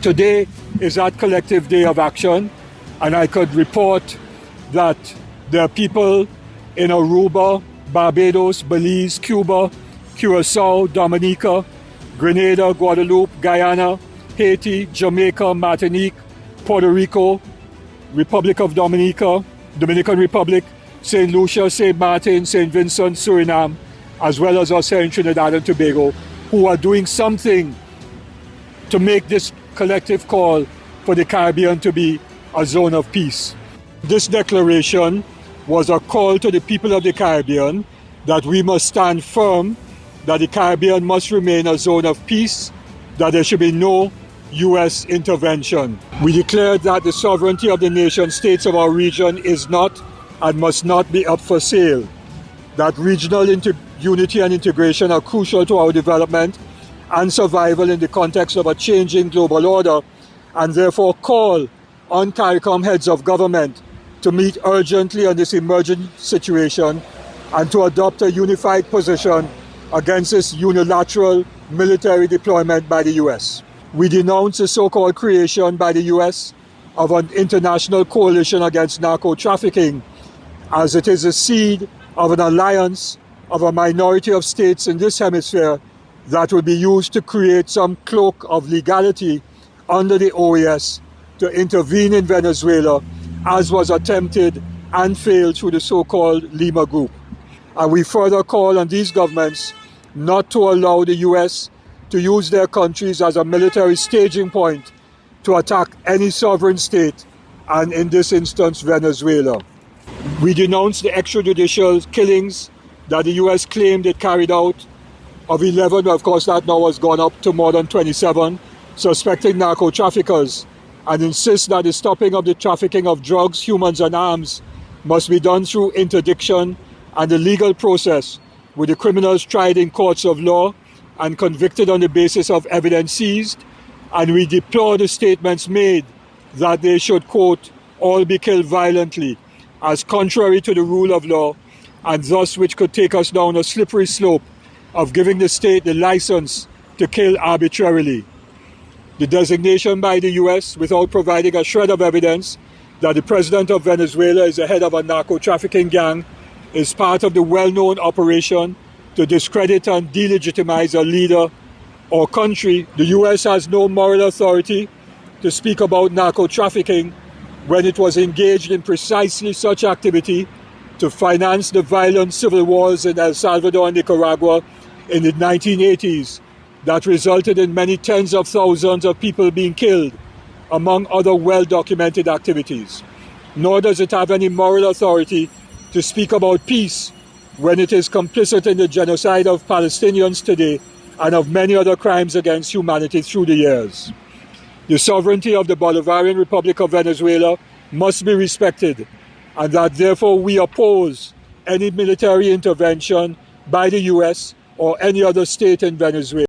Today is that collective day of action, and I could report that there are people in Aruba, Barbados, Belize, Cuba, Curacao, Dominica, Grenada, Guadeloupe, Guyana, Haiti, Jamaica, Martinique, Puerto Rico, Republic of Dominica, Dominican Republic, St. Lucia, St. Martin, St. Vincent, Suriname, as well as us here in Trinidad and Tobago, who are doing something to make this collective call for the Caribbean to be a zone of peace. This declaration was a call to the people of the Caribbean that we must stand firm, that the Caribbean must remain a zone of peace, that there should be no U.S. intervention. We declared that the sovereignty of the nation states of our region is not and must not be up for sale, that regional unity and integration are crucial to our development and survival in the context of a changing global order, and therefore call on CARICOM heads of government to meet urgently on this emergent situation and to adopt a unified position against this unilateral military deployment by the U.S. We denounce the so-called creation by the U.S. of an international coalition against narco-trafficking, as it is a seed of an alliance of a minority of states in this hemisphere that will be used to create some cloak of legality under the OAS to intervene in Venezuela, as was attempted and failed through the so-called Lima Group. And we further call on these governments not to allow the U.S. to use their countries as a military staging point to attack any sovereign state, and in this instance, Venezuela. We denounce the extrajudicial killings that the U.S. claimed it carried out of 11, of course that now has gone up to more than 27, suspected narco-traffickers, and insist that the stopping of the trafficking of drugs, humans and arms must be done through interdiction and the legal process, with the criminals tried in courts of law and convicted on the basis of evidence seized. And we deplore the statements made that they should, quote, all be killed violently, as contrary to the rule of law, and thus which could take us down a slippery slope of giving the state the license to kill arbitrarily. The designation by the U.S. without providing a shred of evidence that the president of Venezuela is the head of a narco-trafficking gang is part of the well-known operation to discredit and delegitimize a leader or country. The U.S. has no moral authority to speak about narco-trafficking when it was engaged in precisely such activity to finance the violent civil wars in El Salvador and Nicaragua in the 1980s that resulted in many tens of thousands of people being killed, among other well-documented activities. Nor does it have any moral authority to speak about peace when it is complicit in the genocide of Palestinians today and of many other crimes against humanity through the years. The sovereignty of the Bolivarian Republic of Venezuela must be respected, and that therefore we oppose any military intervention by the U.S. or any other state in Venezuela.